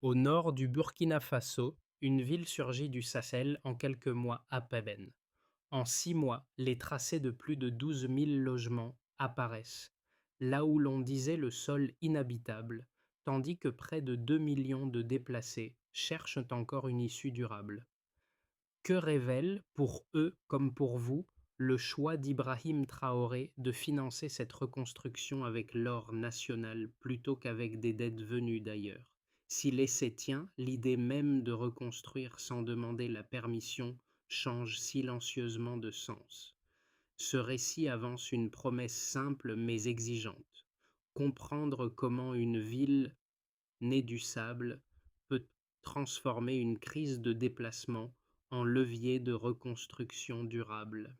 Au nord du Burkina Faso, une ville surgit du Sahel en quelques mois à peine. En 6 mois, les tracés de plus de 12 000 logements apparaissent, là où l'on disait le sol inhabitable, tandis que près de 2 millions de déplacés cherchent encore une issue durable. Que révèle, pour eux comme pour vous, le choix d'Ibrahim Traoré de financer cette reconstruction avec l'or national plutôt qu'avec des dettes venues d'ailleurs? S'il est tient, l'idée même de reconstruire sans demander la permission change silencieusement de sens. Ce récit avance une promesse simple mais exigeante: comprendre comment une ville née du sable peut transformer une crise de déplacement en levier de reconstruction durable.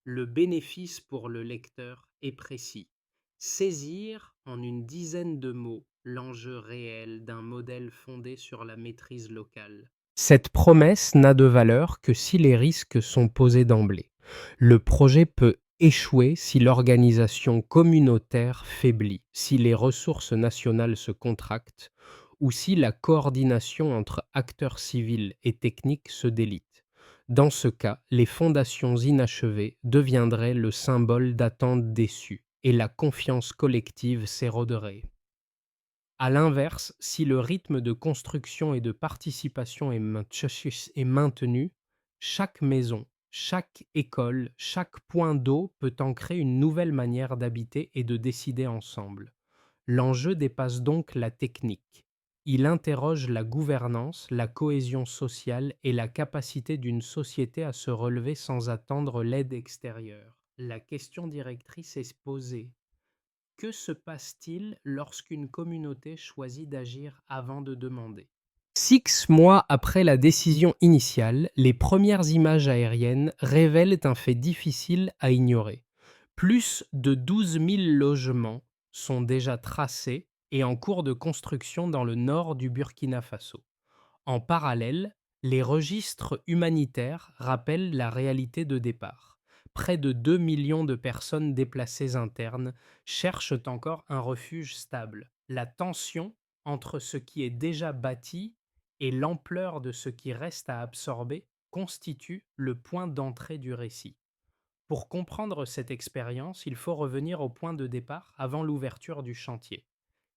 Le bénéfice pour le lecteur est précis: saisir en une dizaine de mots l'enjeu réel d'un modèle fondé sur la maîtrise locale. Cette promesse n'a de valeur que si les risques sont posés d'emblée. Le projet peut échouer si l'organisation communautaire faiblit, si les ressources nationales se contractent ou si la coordination entre acteurs civils et techniques se délite. Dans ce cas, les fondations inachevées deviendraient le symbole d'attentes déçues et la confiance collective s'éroderait. À l'inverse, si le rythme de construction et de participation est maintenu, chaque maison, chaque école, chaque point d'eau peut ancrer une nouvelle manière d'habiter et de décider ensemble. L'enjeu dépasse donc la technique. Il interroge la gouvernance, la cohésion sociale et la capacité d'une société à se relever sans attendre l'aide extérieure. La question directrice est posée: que se passe-t-il lorsqu'une communauté choisit d'agir avant de demander? 6 mois après la décision initiale, les premières images aériennes révèlent un fait difficile à ignorer. Plus de 12 000 logements sont déjà tracés et en cours de construction dans le nord du Burkina Faso. En parallèle, les registres humanitaires rappellent la réalité de départ. Près de 2 millions de personnes déplacées internes cherchent encore un refuge stable. La tension entre ce qui est déjà bâti et l'ampleur de ce qui reste à absorber constitue le point d'entrée du récit. Pour comprendre cette expérience, il faut revenir au point de départ avant l'ouverture du chantier.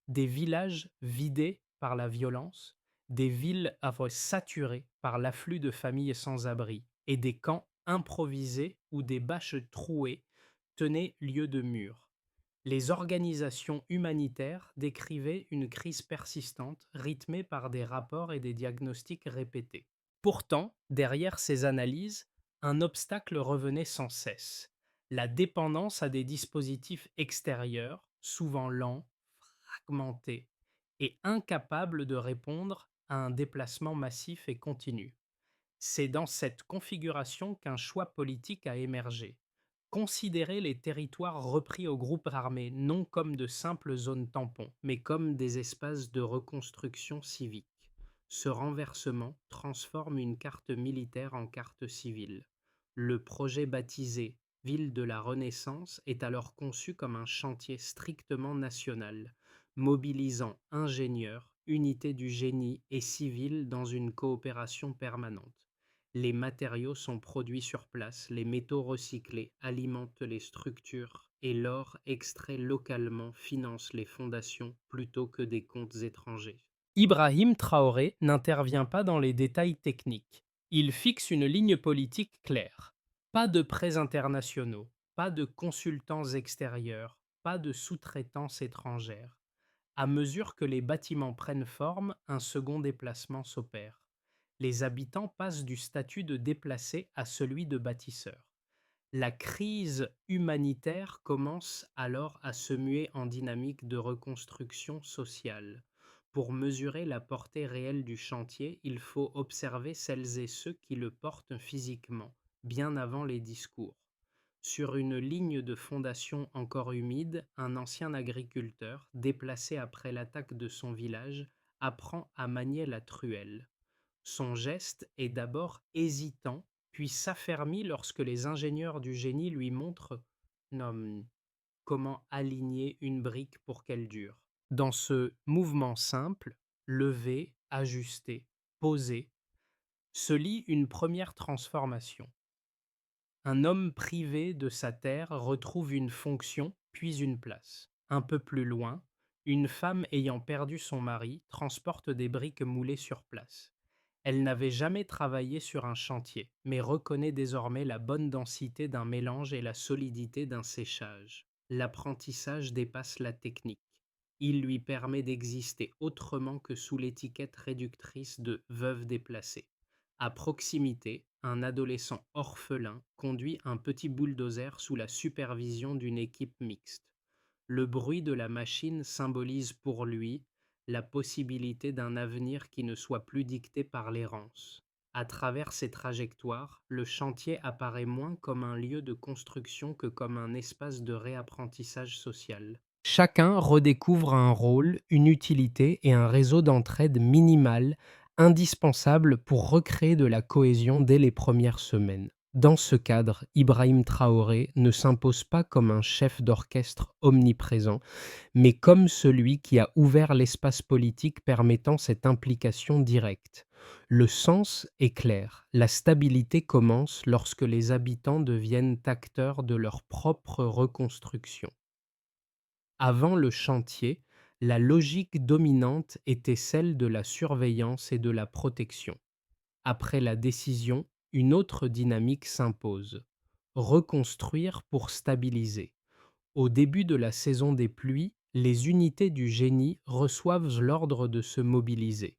Des villages vidés par la violence, des villes saturées par l'afflux de familles sans abri, et des camps improvisés où des bâches trouées tenaient lieu de murs. Les organisations humanitaires décrivaient une crise persistante, rythmée par des rapports et des diagnostics répétés. Pourtant, derrière ces analyses, un obstacle revenait sans cesse: la dépendance à des dispositifs extérieurs, souvent lents, fragmentés et incapables de répondre à un déplacement massif et continu. C'est dans cette configuration qu'un choix politique a émergé: considérer les territoires repris aux groupes armés non comme de simples zones tampons, mais comme des espaces de reconstruction civique. Ce renversement transforme une carte militaire en carte civile. Le projet baptisé Ville de la Renaissance est alors conçu comme un chantier strictement national, mobilisant ingénieurs, unités du génie et civils dans une coopération permanente. Les matériaux sont produits sur place, les métaux recyclés alimentent les structures et l'or extrait localement finance les fondations plutôt que des comptes étrangers. Ibrahim Traoré n'intervient pas dans les détails techniques. Il fixe une ligne politique claire: pas de prêts internationaux, pas de consultants extérieurs, pas de sous-traitance étrangère. À mesure que les bâtiments prennent forme, un second déplacement s'opère. Les habitants passent du statut de déplacés à celui de bâtisseurs. La crise humanitaire commence alors à se muer en dynamique de reconstruction sociale. Pour mesurer la portée réelle du chantier, il faut observer celles et ceux qui le portent physiquement, bien avant les discours. Sur une ligne de fondation encore humide, un ancien agriculteur, déplacé après l'attaque de son village, apprend à manier la truelle. Son geste est d'abord hésitant, puis s'affermit lorsque les ingénieurs du génie lui montrent nom, comment aligner une brique pour qu'elle dure. Dans ce mouvement simple, lever, ajustée, posée, se lit une première transformation. Un homme privé de sa terre retrouve une fonction, puis une place. Un peu plus loin, une femme ayant perdu son mari transporte des briques moulées sur place. Elle n'avait jamais travaillé sur un chantier, mais reconnaît désormais la bonne densité d'un mélange et la solidité d'un séchage. L'apprentissage dépasse la technique. Il lui permet d'exister autrement que sous l'étiquette réductrice de veuve déplacée. À proximité, un adolescent orphelin conduit un petit bulldozer sous la supervision d'une équipe mixte. Le bruit de la machine symbolise pour lui la possibilité d'un avenir qui ne soit plus dicté par l'errance. À travers ces trajectoires, le chantier apparaît moins comme un lieu de construction que comme un espace de réapprentissage social. Chacun redécouvre un rôle, une utilité et un réseau d'entraide minimal, indispensable pour recréer de la cohésion dès les premières semaines. Dans ce cadre, Ibrahim Traoré ne s'impose pas comme un chef d'orchestre omniprésent, mais comme celui qui a ouvert l'espace politique permettant cette implication directe. Le sens est clair, la stabilité commence lorsque les habitants deviennent acteurs de leur propre reconstruction. Avant le chantier, la logique dominante était celle de la surveillance et de la protection. Après la décision, une autre dynamique s'impose. Reconstruire pour stabiliser. Au début de la saison des pluies, les unités du génie reçoivent l'ordre de se mobiliser.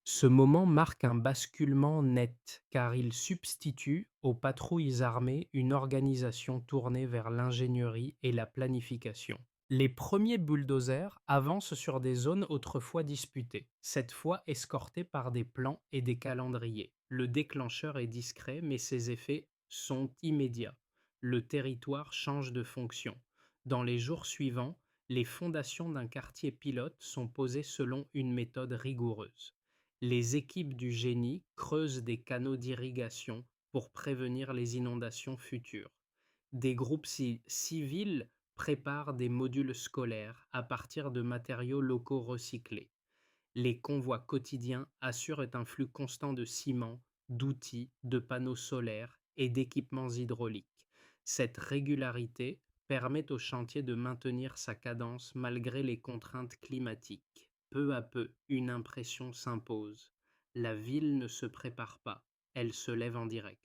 Ce moment marque un basculement net, car il substitue aux patrouilles armées une organisation tournée vers l'ingénierie et la planification. Les premiers bulldozers avancent sur des zones autrefois disputées, cette fois escortés par des plans et des calendriers. Le déclencheur est discret, mais ses effets sont immédiats. Le territoire change de fonction. Dans les jours suivants, les fondations d'un quartier pilote sont posées selon une méthode rigoureuse. Les équipes du génie creusent des canaux d'irrigation pour prévenir les inondations futures. Des groupes civils préparent des modules scolaires à partir de matériaux locaux recyclés. Les convois quotidiens assurent un flux constant de ciment, d'outils, de panneaux solaires et d'équipements hydrauliques. Cette régularité permet au chantier de maintenir sa cadence malgré les contraintes climatiques. Peu à peu, une impression s'impose. La ville ne se prépare pas, elle se lève en direct.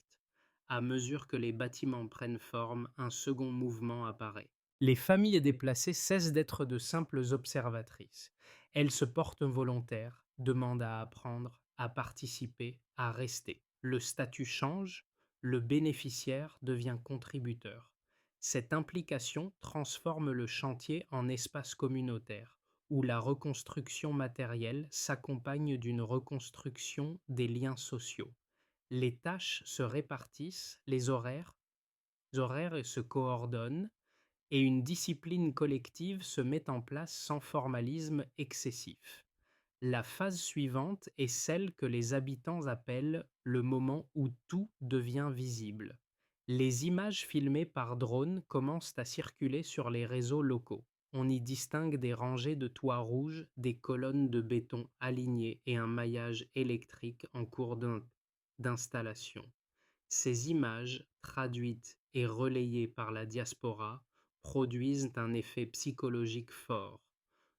À mesure que les bâtiments prennent forme, un second mouvement apparaît. Les familles déplacées cessent d'être de simples observatrices. Elles se portent volontaires, demandent à apprendre, à participer, à rester. Le statut change, le bénéficiaire devient contributeur. Cette implication transforme le chantier en espace communautaire, où la reconstruction matérielle s'accompagne d'une reconstruction des liens sociaux. Les tâches se répartissent, les horaires se coordonnent, et une discipline collective se met en place sans formalisme excessif. La phase suivante est celle que les habitants appellent le moment où tout devient visible. Les images filmées par drone commencent à circuler sur les réseaux locaux. On y distingue des rangées de toits rouges, des colonnes de béton alignées et un maillage électrique en cours d'installation. Ces images, traduites et relayées par la diaspora, produisent un effet psychologique fort.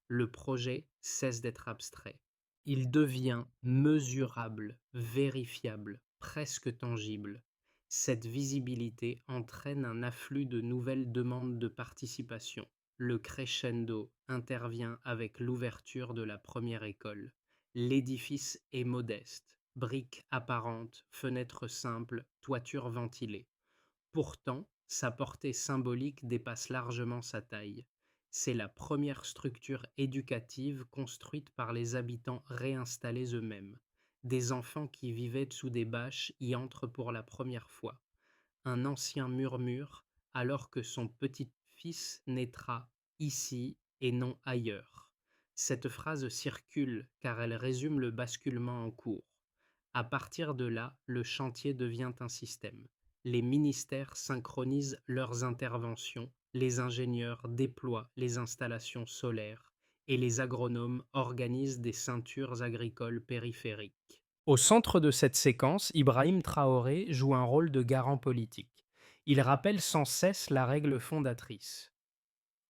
Le projet cesse d'être abstrait. Il devient mesurable, vérifiable, presque tangible. Cette visibilité entraîne un afflux de nouvelles demandes de participation. Le crescendo intervient avec l'ouverture de la première école. L'édifice est modeste, briques apparentes, fenêtres simples, toiture ventilée. Pourtant, sa portée symbolique dépasse largement sa taille. C'est la première structure éducative construite par les habitants réinstallés eux-mêmes. Des enfants qui vivaient sous des bâches y entrent pour la première fois. Un ancien murmure alors que son petit-fils naîtra ici et non ailleurs. Cette phrase circule car elle résume le basculement en cours. À partir de là, le chantier devient un système. Les ministères synchronisent leurs interventions, les ingénieurs déploient les installations solaires et les agronomes organisent des ceintures agricoles périphériques. Au centre de cette séquence, Ibrahim Traoré joue un rôle de garant politique. Il rappelle sans cesse la règle fondatrice.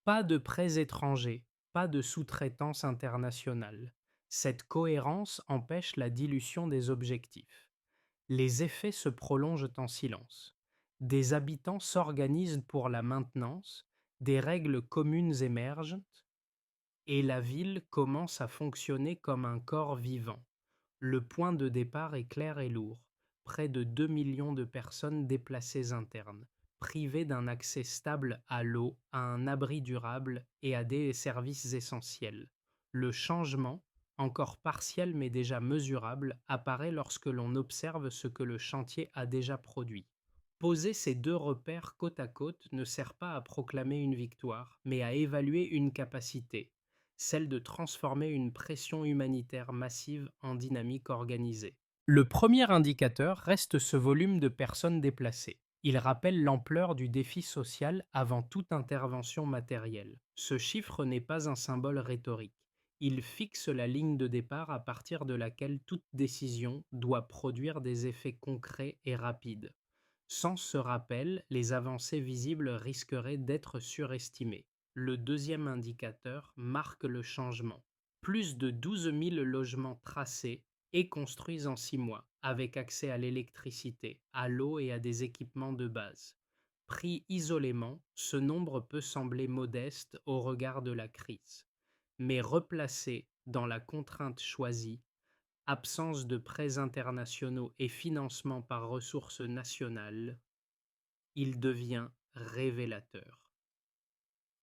Pas de prêts étrangers, pas de sous-traitance internationale. Cette cohérence empêche la dilution des objectifs. Les effets se prolongent en silence. Des habitants s'organisent pour la maintenance, des règles communes émergent, et la ville commence à fonctionner comme un corps vivant. Le point de départ est clair et lourd. Près de 2 millions de personnes déplacées internes, privées d'un accès stable à l'eau, à un abri durable et à des services essentiels. Le changement, encore partiel mais déjà mesurable, apparaît lorsque l'on observe ce que le chantier a déjà produit. Poser ces deux repères côte à côte ne sert pas à proclamer une victoire, mais à évaluer une capacité, celle de transformer une pression humanitaire massive en dynamique organisée. Le premier indicateur reste ce volume de personnes déplacées. Il rappelle l'ampleur du défi social avant toute intervention matérielle. Ce chiffre n'est pas un symbole rhétorique. Il fixe la ligne de départ à partir de laquelle toute décision doit produire des effets concrets et rapides. Sans ce rappel, les avancées visibles risqueraient d'être surestimées. Le deuxième indicateur marque le changement. Plus de 12 000 logements tracés et construits en 6 mois, avec accès à l'électricité, à l'eau et à des équipements de base. Pris isolément, ce nombre peut sembler modeste au regard de la crise, mais replacé dans la contrainte choisie, absence de prêts internationaux et financement par ressources nationales, il devient révélateur.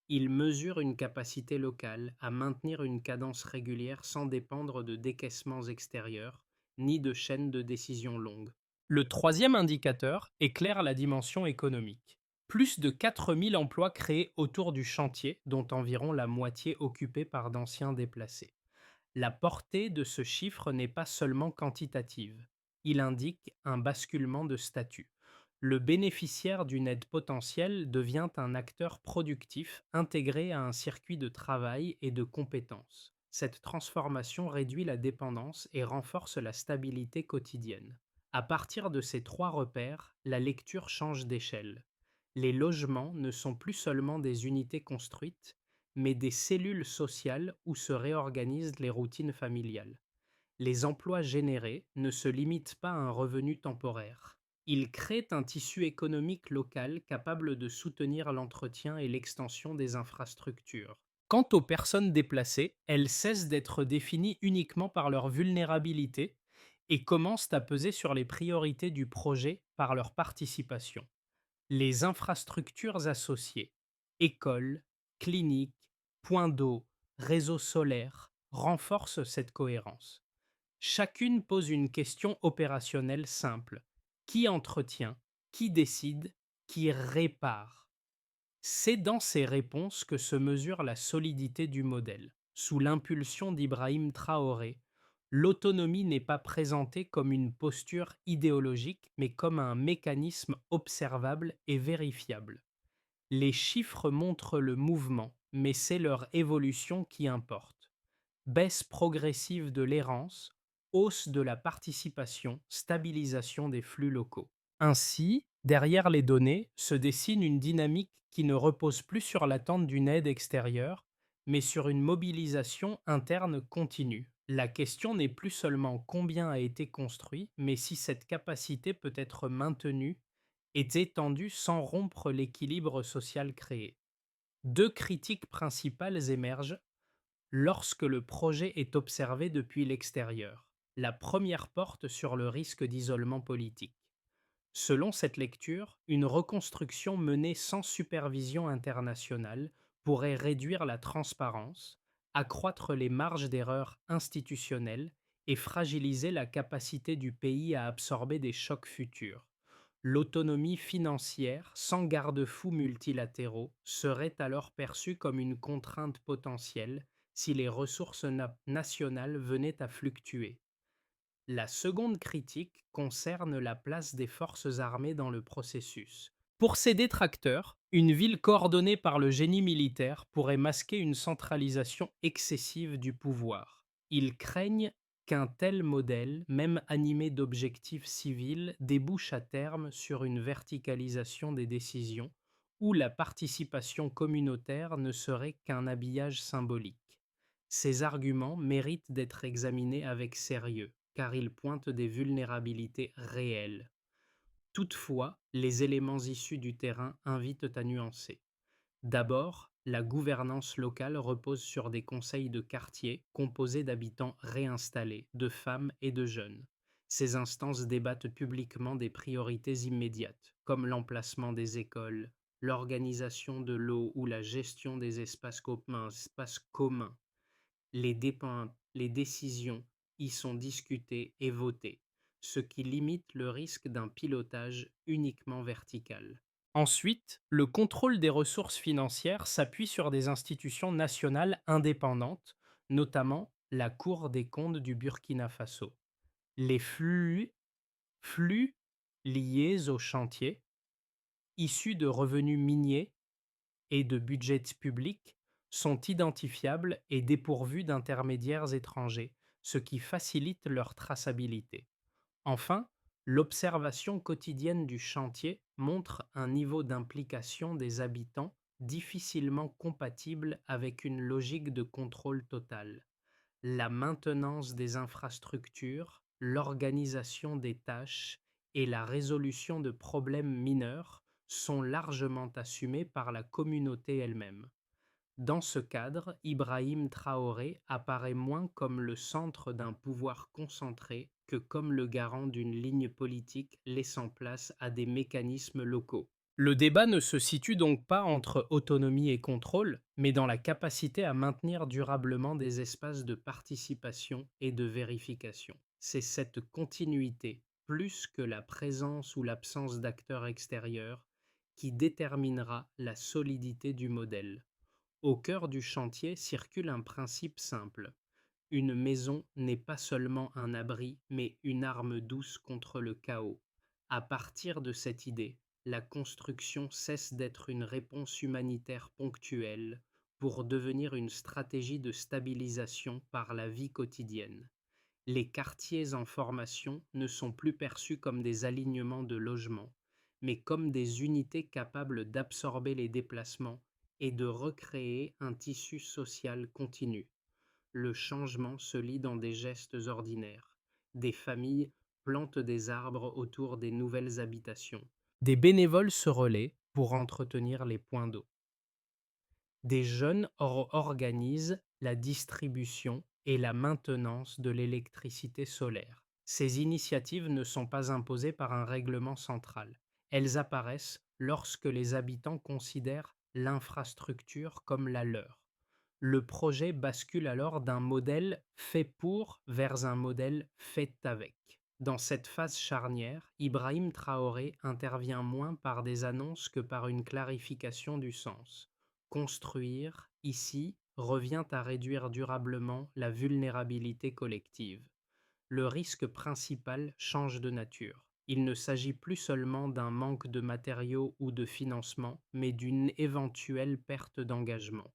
Il mesure une capacité locale à maintenir une cadence régulière sans dépendre de décaissements extérieurs, ni de chaînes de décision longues. Le troisième indicateur éclaire la dimension économique. Plus de 4 000 emplois créés autour du chantier, dont environ la moitié occupés par d'anciens déplacés. La portée de ce chiffre n'est pas seulement quantitative. Il indique un basculement de statut. Le bénéficiaire d'une aide potentielle devient un acteur productif intégré à un circuit de travail et de compétences. Cette transformation réduit la dépendance et renforce la stabilité quotidienne. À partir de ces trois repères, la lecture change d'échelle. Les logements ne sont plus seulement des unités construites, mais des cellules sociales où se réorganisent les routines familiales. Les emplois générés ne se limitent pas à un revenu temporaire. Ils créent un tissu économique local capable de soutenir l'entretien et l'extension des infrastructures. Quant aux personnes déplacées, elles cessent d'être définies uniquement par leur vulnérabilité et commencent à peser sur les priorités du projet par leur participation. Les infrastructures associées, écoles, cliniques, points d'eau, réseaux solaires, renforcent cette cohérence. Chacune pose une question opérationnelle simple. Qui entretient? Qui décide? Qui répare? C'est dans ces réponses que se mesure la solidité du modèle. Sous l'impulsion d'Ibrahim Traoré, l'autonomie n'est pas présentée comme une posture idéologique, mais comme un mécanisme observable et vérifiable. Les chiffres montrent le mouvement, mais c'est leur évolution qui importe. Baisse progressive de l'errance, hausse de la participation, stabilisation des flux locaux. Ainsi, derrière les données se dessine une dynamique qui ne repose plus sur l'attente d'une aide extérieure, mais sur une mobilisation interne continue. La question n'est plus seulement combien a été construit, mais si cette capacité peut être maintenue et étendue sans rompre l'équilibre social créé. Deux critiques principales émergent lorsque le projet est observé depuis l'extérieur. La première porte sur le risque d'isolement politique. Selon cette lecture, une reconstruction menée sans supervision internationale pourrait réduire la transparence, accroître les marges d'erreur institutionnelles et fragiliser la capacité du pays à absorber des chocs futurs. L'autonomie financière, sans garde-fous multilatéraux, serait alors perçue comme une contrainte potentielle si les ressources nationales venaient à fluctuer. La seconde critique concerne la place des forces armées dans le processus. Pour ses détracteurs, une ville coordonnée par le génie militaire pourrait masquer une centralisation excessive du pouvoir. Ils craignent qu'un tel modèle, même animé d'objectifs civils, débouche à terme sur une verticalisation des décisions, où la participation communautaire ne serait qu'un habillage symbolique. Ces arguments méritent d'être examinés avec sérieux, car ils pointent des vulnérabilités réelles. Toutefois, les éléments issus du terrain invitent à nuancer. D'abord, la gouvernance locale repose sur des conseils de quartier composés d'habitants réinstallés, de femmes et de jeunes. Ces instances débattent publiquement des priorités immédiates, comme l'emplacement des écoles, l'organisation de l'eau ou la gestion des espaces communs. Les décisions y sont discutées et votées, ce qui limite le risque d'un pilotage uniquement vertical. Ensuite, le contrôle des ressources financières s'appuie sur des institutions nationales indépendantes, notamment la Cour des comptes du Burkina Faso. Les flux liés au chantier, issus de revenus miniers et de budgets publics, sont identifiables et dépourvus d'intermédiaires étrangers, ce qui facilite leur traçabilité. Enfin, l'observation quotidienne du chantier montre un niveau d'implication des habitants difficilement compatible avec une logique de contrôle total. La maintenance des infrastructures, l'organisation des tâches et la résolution de problèmes mineurs sont largement assumées par la communauté elle-même. Dans ce cadre, Ibrahim Traoré apparaît moins comme le centre d'un pouvoir concentré que comme le garant d'une ligne politique laissant place à des mécanismes locaux. Le débat ne se situe donc pas entre autonomie et contrôle, mais dans la capacité à maintenir durablement des espaces de participation et de vérification. C'est cette continuité, plus que la présence ou l'absence d'acteurs extérieurs, qui déterminera la solidité du modèle. Au cœur du chantier circule un principe simple. Une maison n'est pas seulement un abri, mais une arme douce contre le chaos. À partir de cette idée, la construction cesse d'être une réponse humanitaire ponctuelle pour devenir une stratégie de stabilisation par la vie quotidienne. Les quartiers en formation ne sont plus perçus comme des alignements de logements, mais comme des unités capables d'absorber les déplacements et de recréer un tissu social continu. Le changement se lit dans des gestes ordinaires. Des familles plantent des arbres autour des nouvelles habitations. Des bénévoles se relaient pour entretenir les points d'eau. Des jeunes organisent la distribution et la maintenance de l'électricité solaire. Ces initiatives ne sont pas imposées par un règlement central. Elles apparaissent lorsque les habitants considèrent l'infrastructure comme la leur. Le projet bascule alors d'un modèle fait pour vers un modèle fait avec. Dans cette phase charnière, Ibrahim Traoré intervient moins par des annonces que par une clarification du sens. Construire, ici, revient à réduire durablement la vulnérabilité collective. Le risque principal change de nature. Il ne s'agit plus seulement d'un manque de matériaux ou de financement, mais d'une éventuelle perte d'engagement.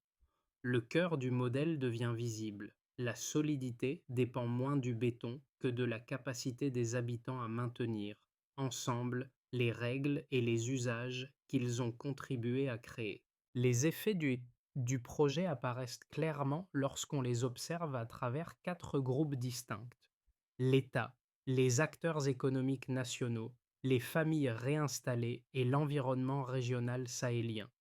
Le cœur du modèle devient visible. La solidité dépend moins du béton que de la capacité des habitants à maintenir, ensemble, les règles et les usages qu'ils ont contribué à créer. Les effets du projet apparaissent clairement lorsqu'on les observe à travers quatre groupes distincts. L'État, les acteurs économiques nationaux, les familles réinstallées et l'environnement régional sahélien.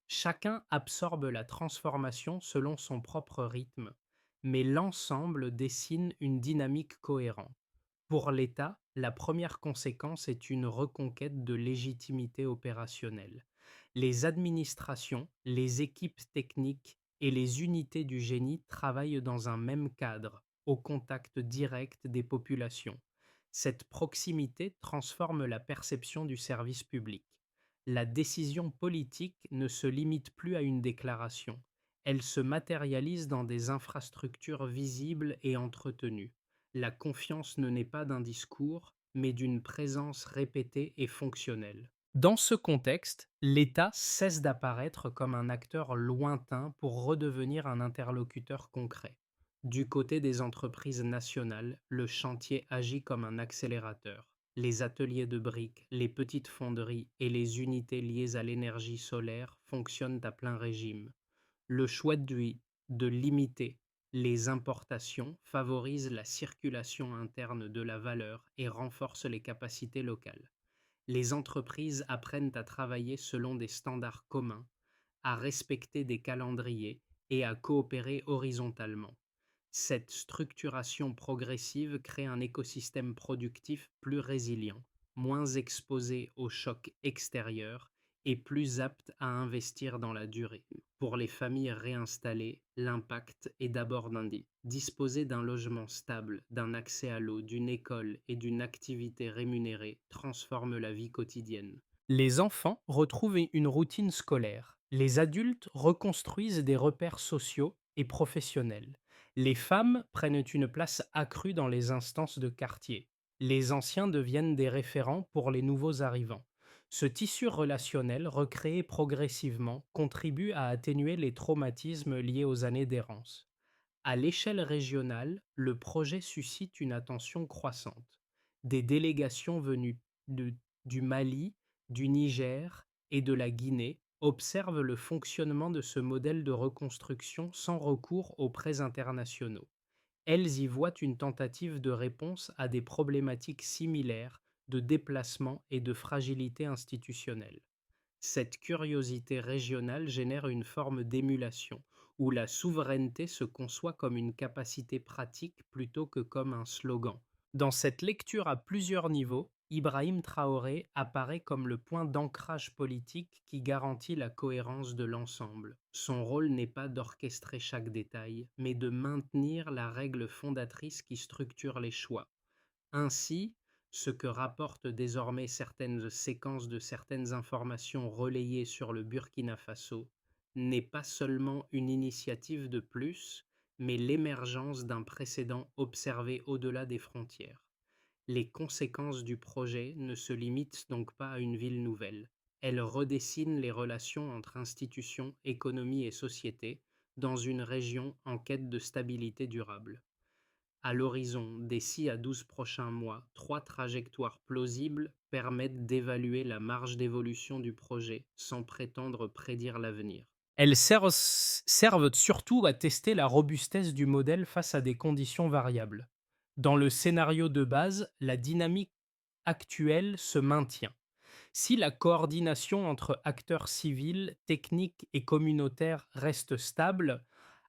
Chacun absorbe la transformation selon son propre rythme, mais l'ensemble dessine une dynamique cohérente. Pour l'État, la première conséquence est une reconquête de légitimité opérationnelle. Les administrations, les équipes techniques et les unités du génie travaillent dans un même cadre, au contact direct des populations. Cette proximité transforme la perception du service public. La décision politique ne se limite plus à une déclaration. Elle se matérialise dans des infrastructures visibles et entretenues. La confiance ne naît pas d'un discours, mais d'une présence répétée et fonctionnelle. Dans ce contexte, l'État cesse d'apparaître comme un acteur lointain pour redevenir un interlocuteur concret. Du côté des entreprises nationales, le chantier agit comme un accélérateur. Les ateliers de briques, les petites fonderies et les unités liées à l'énergie solaire fonctionnent à plein régime. Le choix de limiter les importations favorise la circulation interne de la valeur et renforce les capacités locales. Les entreprises apprennent à travailler selon des standards communs, à respecter des calendriers et à coopérer horizontalement. Cette structuration progressive crée un écosystème productif plus résilient, moins exposé aux chocs extérieurs et plus apte à investir dans la durée. Pour les familles réinstallées, l'impact est d'abord disposer d'un logement stable, d'un accès à l'eau, d'une école et d'une activité rémunérée transforme la vie quotidienne. Les enfants retrouvent une routine scolaire. Les adultes reconstruisent des repères sociaux et professionnels. Les femmes prennent une place accrue dans les instances de quartier. Les anciens deviennent des référents pour les nouveaux arrivants. Ce tissu relationnel, recréé progressivement, contribue à atténuer les traumatismes liés aux années d'errance. À l'échelle régionale, le projet suscite une attention croissante. Des délégations venues de- du Mali, du Niger et de la Guinée observent le fonctionnement de ce modèle de reconstruction sans recours aux prêts internationaux. Elles y voient une tentative de réponse à des problématiques similaires de déplacement et de fragilité institutionnelle. Cette curiosité régionale génère une forme d'émulation, où la souveraineté se conçoit comme une capacité pratique plutôt que comme un slogan. Dans cette lecture à plusieurs niveaux, Ibrahim Traoré apparaît comme le point d'ancrage politique qui garantit la cohérence de l'ensemble. Son rôle n'est pas d'orchestrer chaque détail, mais de maintenir la règle fondatrice qui structure les choix. Ainsi, ce que rapportent désormais certaines séquences de certaines informations relayées sur le Burkina Faso n'est pas seulement une initiative de plus, mais l'émergence d'un précédent observé au-delà des frontières. Les conséquences du projet ne se limitent donc pas à une ville nouvelle. Elles redessinent les relations entre institutions, économie et société dans une région en quête de stabilité durable. À l'horizon des 6 à 12 prochains mois, trois trajectoires plausibles permettent d'évaluer la marge d'évolution du projet sans prétendre prédire l'avenir. Elles servent surtout à tester la robustesse du modèle face à des conditions variables. Dans le scénario de base, la dynamique actuelle se maintient. Si la coordination entre acteurs civils, techniques et communautaires reste stable,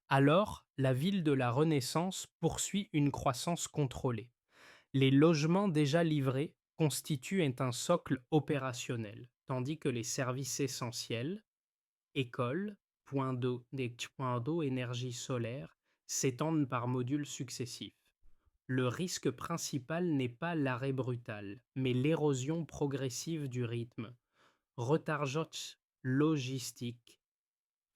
alors la ville de la Renaissance poursuit une croissance contrôlée. Les logements déjà livrés constituent un socle opérationnel, tandis que les services essentiels, écoles, des points d'eau, énergie solaire, s'étendent par modules successifs. Le risque principal n'est pas l'arrêt brutal, mais l'érosion progressive du rythme. Retardage logistique,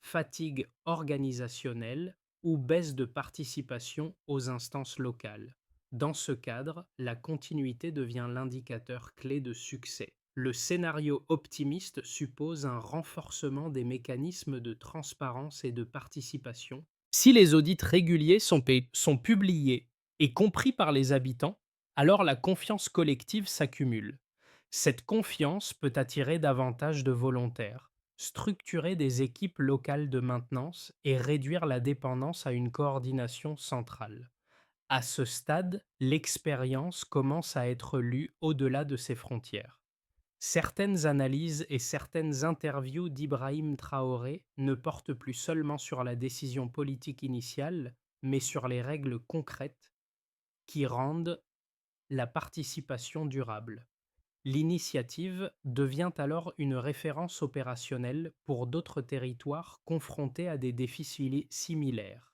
fatigue organisationnelle ou baisse de participation aux instances locales. Dans ce cadre, la continuité devient l'indicateur clé de succès. Le scénario optimiste suppose un renforcement des mécanismes de transparence et de participation. Si les audits réguliers sont publiés et compris par les habitants, alors la confiance collective s'accumule. Cette confiance peut attirer davantage de volontaires, structurer des équipes locales de maintenance et réduire la dépendance à une coordination centrale. À ce stade, l'expérience commence à être lue au-delà de ses frontières. Certaines analyses et certaines interviews d'Ibrahim Traoré ne portent plus seulement sur la décision politique initiale, mais sur les règles concrètes qui rendent la participation durable. L'initiative devient alors une référence opérationnelle pour d'autres territoires confrontés à des défis similaires.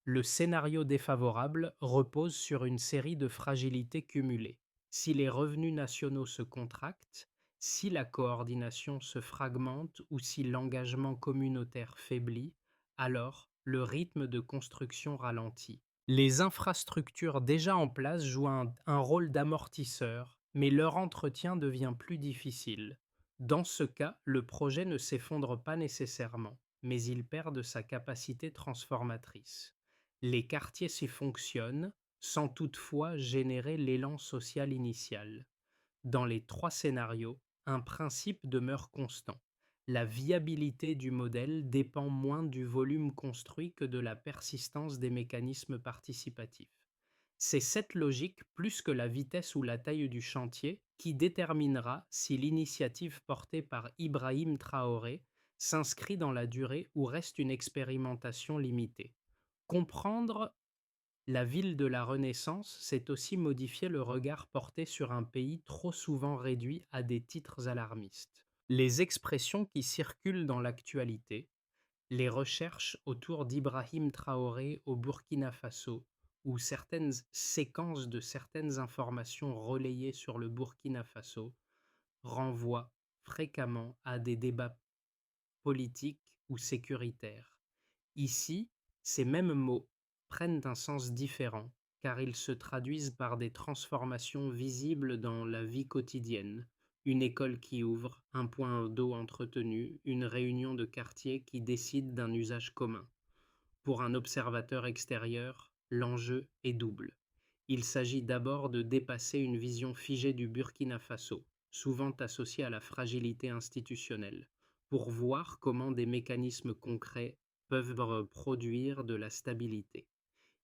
Le scénario défavorable repose sur une série de fragilités cumulées. Si les revenus nationaux se contractent, si la coordination se fragmente ou si l'engagement communautaire faiblit, alors le rythme de construction ralentit. Les infrastructures déjà en place jouent un rôle d'amortisseur, mais leur entretien devient plus difficile. Dans ce cas, le projet ne s'effondre pas nécessairement, mais il perd de sa capacité transformatrice. Les quartiers s'y fonctionnent sans toutefois générer l'élan social initial. Dans les trois scénarios, un principe demeure constant. La viabilité du modèle dépend moins du volume construit que de la persistance des mécanismes participatifs. C'est cette logique, plus que la vitesse ou la taille du chantier, qui déterminera si l'initiative portée par Ibrahim Traoré s'inscrit dans la durée ou reste une expérimentation limitée. Comprendre la ville de la Renaissance, c'est aussi modifier le regard porté sur un pays trop souvent réduit à des titres alarmistes. Les expressions qui circulent dans l'actualité, les recherches autour d'Ibrahim Traoré au Burkina Faso ou certaines séquences de certaines informations relayées sur le Burkina Faso renvoient fréquemment à des débats politiques ou sécuritaires. Ici, ces mêmes mots prennent un sens différent car ils se traduisent par des transformations visibles dans la vie quotidienne. Une école qui ouvre, un point d'eau entretenu, une réunion de quartier qui décide d'un usage commun. Pour un observateur extérieur, l'enjeu est double. Il s'agit d'abord de dépasser une vision figée du Burkina Faso, souvent associée à la fragilité institutionnelle, pour voir comment des mécanismes concrets peuvent produire de la stabilité.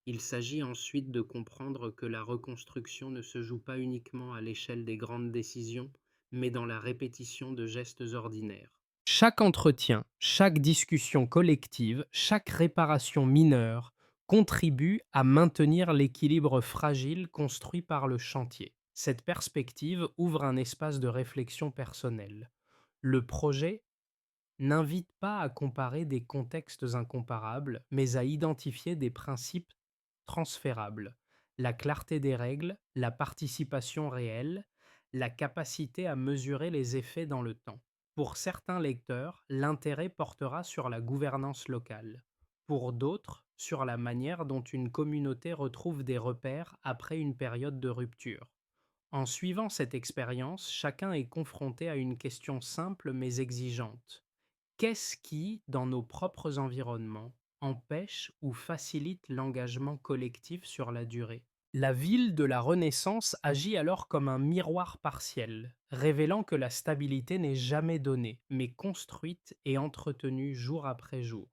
Il s'agit ensuite de comprendre que la reconstruction ne se joue pas uniquement à l'échelle des grandes décisions, mais dans la répétition de gestes ordinaires. Chaque entretien, chaque discussion collective, chaque réparation mineure contribue à maintenir l'équilibre fragile construit par le chantier. Cette perspective ouvre un espace de réflexion personnelle. Le projet n'invite pas à comparer des contextes incomparables, mais à identifier des principes transférables. La clarté des règles, la participation réelle, la capacité à mesurer les effets dans le temps. Pour certains lecteurs, l'intérêt portera sur la gouvernance locale. Pour d'autres, sur la manière dont une communauté retrouve des repères après une période de rupture. En suivant cette expérience, chacun est confronté à une question simple mais exigeante. Qu'est-ce qui, dans nos propres environnements, empêche ou facilite l'engagement collectif sur la durée? La ville de la Renaissance agit alors comme un miroir partiel, révélant que la stabilité n'est jamais donnée, mais construite et entretenue jour après jour.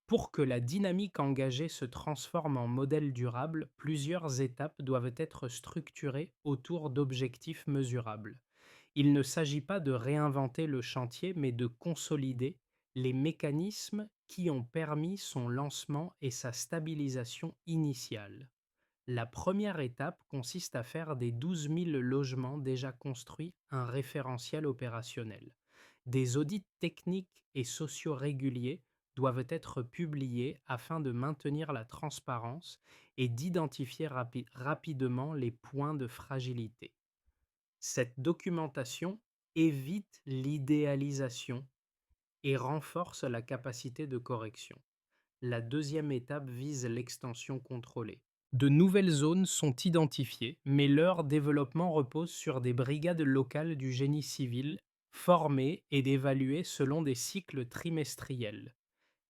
Pour que la dynamique engagée se transforme en modèle durable, plusieurs étapes doivent être structurées autour d'objectifs mesurables. Il ne s'agit pas de réinventer le chantier, mais de consolider les mécanismes qui ont permis son lancement et sa stabilisation initiale. La première étape consiste à faire des 12 000 logements déjà construits un référentiel opérationnel. Des audits techniques et sociaux réguliers doivent être publiés afin de maintenir la transparence et d'identifier rapidement les points de fragilité. Cette documentation évite l'idéalisation et renforce la capacité de correction. La deuxième étape vise l'extension contrôlée. De nouvelles zones sont identifiées, mais leur développement repose sur des brigades locales du génie civil, formées et évaluées selon des cycles trimestriels.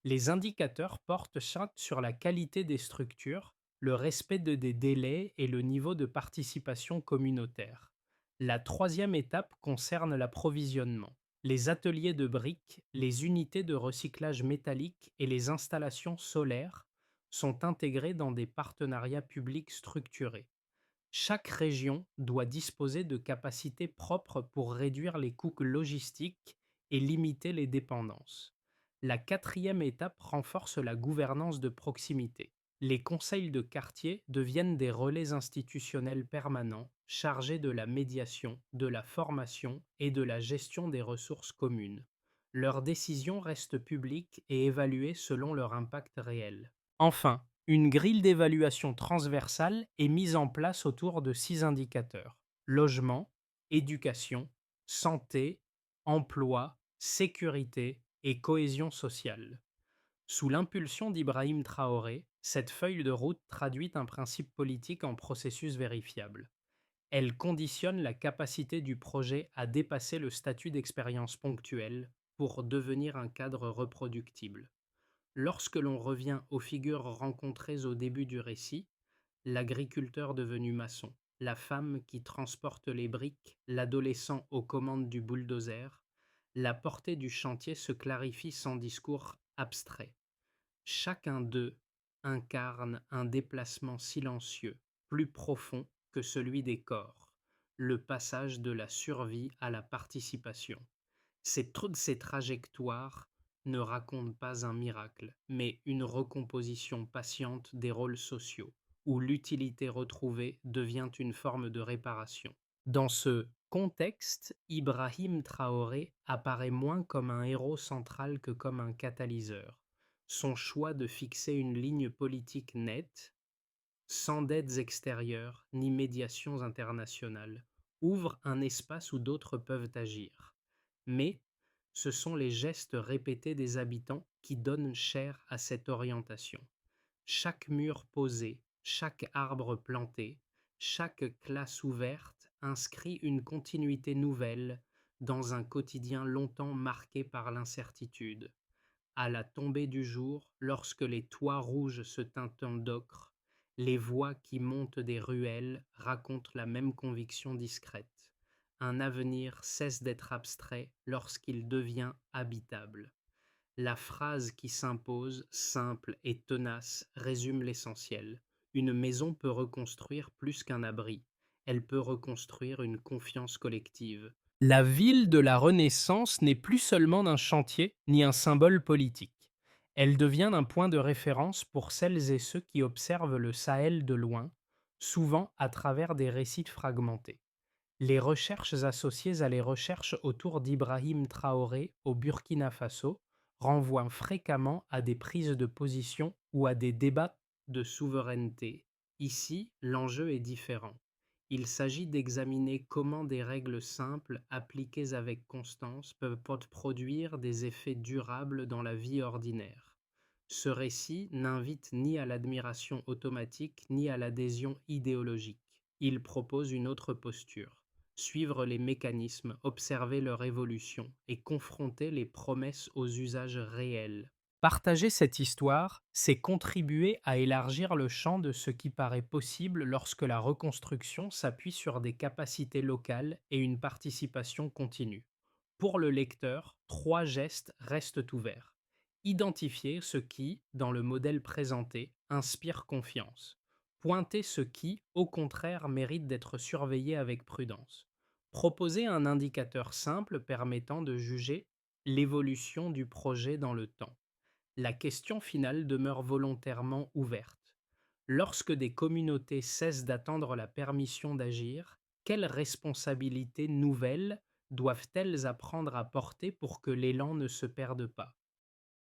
Les indicateurs portent chaque sur la qualité des structures, le respect des délais et le niveau de participation communautaire. La troisième étape concerne l'approvisionnement. Les ateliers de briques, les unités de recyclage métallique et les installations solaires sont intégrés dans des partenariats publics structurés. Chaque région doit disposer de capacités propres pour réduire les coûts logistiques et limiter les dépendances. La quatrième étape renforce la gouvernance de proximité. Les conseils de quartier deviennent des relais institutionnels permanents chargés de la médiation, de la formation et de la gestion des ressources communes. Leurs décisions restent publiques et évaluées selon leur impact réel. Enfin, une grille d'évaluation transversale est mise en place autour de 6 indicateurs: logement, éducation, santé, emploi, sécurité et cohésion sociale. Sous l'impulsion d'Ibrahim Traoré, cette feuille de route traduit un principe politique en processus vérifiable. Elle conditionne la capacité du projet à dépasser le statut d'expérience ponctuelle pour devenir un cadre reproductible. Lorsque l'on revient aux figures rencontrées au début du récit, l'agriculteur devenu maçon, la femme qui transporte les briques, l'adolescent aux commandes du bulldozer, la portée du chantier se clarifie sans discours abstrait. Chacun d'eux incarne un déplacement silencieux, plus profond que celui des corps, le passage de la survie à la participation. Toutes ces trajectoires ne racontent pas un miracle, mais une recomposition patiente des rôles sociaux, où l'utilité retrouvée devient une forme de réparation. Dans ce contexte, Ibrahim Traoré apparaît moins comme un héros central que comme un catalyseur. Son choix de fixer une ligne politique nette, sans d'aides extérieures ni médiations internationales, ouvre un espace où d'autres peuvent agir. Mais ce sont les gestes répétés des habitants qui donnent chair à cette orientation. Chaque mur posé, chaque arbre planté, chaque classe ouverte inscrit une continuité nouvelle dans un quotidien longtemps marqué par l'incertitude. À la tombée du jour, lorsque les toits rouges se teintent d'ocre, les voix qui montent des ruelles racontent la même conviction discrète. Un avenir cesse d'être abstrait lorsqu'il devient habitable. La phrase qui s'impose, simple et tenace, résume l'essentiel. Une maison peut reconstruire plus qu'un abri. Elle peut reconstruire une confiance collective. La ville de la Renaissance n'est plus seulement un chantier ni un symbole politique. Elle devient un point de référence pour celles et ceux qui observent le Sahel de loin, souvent à travers des récits fragmentés. Les recherches associées à les recherches autour d'Ibrahim Traoré au Burkina Faso renvoient fréquemment à des prises de position ou à des débats de souveraineté. Ici, l'enjeu est différent. Il s'agit d'examiner comment des règles simples, appliquées avec constance, peuvent produire des effets durables dans la vie ordinaire. Ce récit n'invite ni à l'admiration automatique ni à l'adhésion idéologique. Il propose une autre posture: suivre les mécanismes, observer leur évolution et confronter les promesses aux usages réels. Partager cette histoire, c'est contribuer à élargir le champ de ce qui paraît possible lorsque la reconstruction s'appuie sur des capacités locales et une participation continue. Pour le lecteur, trois gestes restent ouverts. Identifier ce qui, dans le modèle présenté, inspire confiance. Pointer ce qui, au contraire, mérite d'être surveillé avec prudence. Proposer un indicateur simple permettant de juger l'évolution du projet dans le temps. La question finale demeure volontairement ouverte. Lorsque des communautés cessent d'attendre la permission d'agir, quelles responsabilités nouvelles doivent-elles apprendre à porter pour que l'élan ne se perde pas?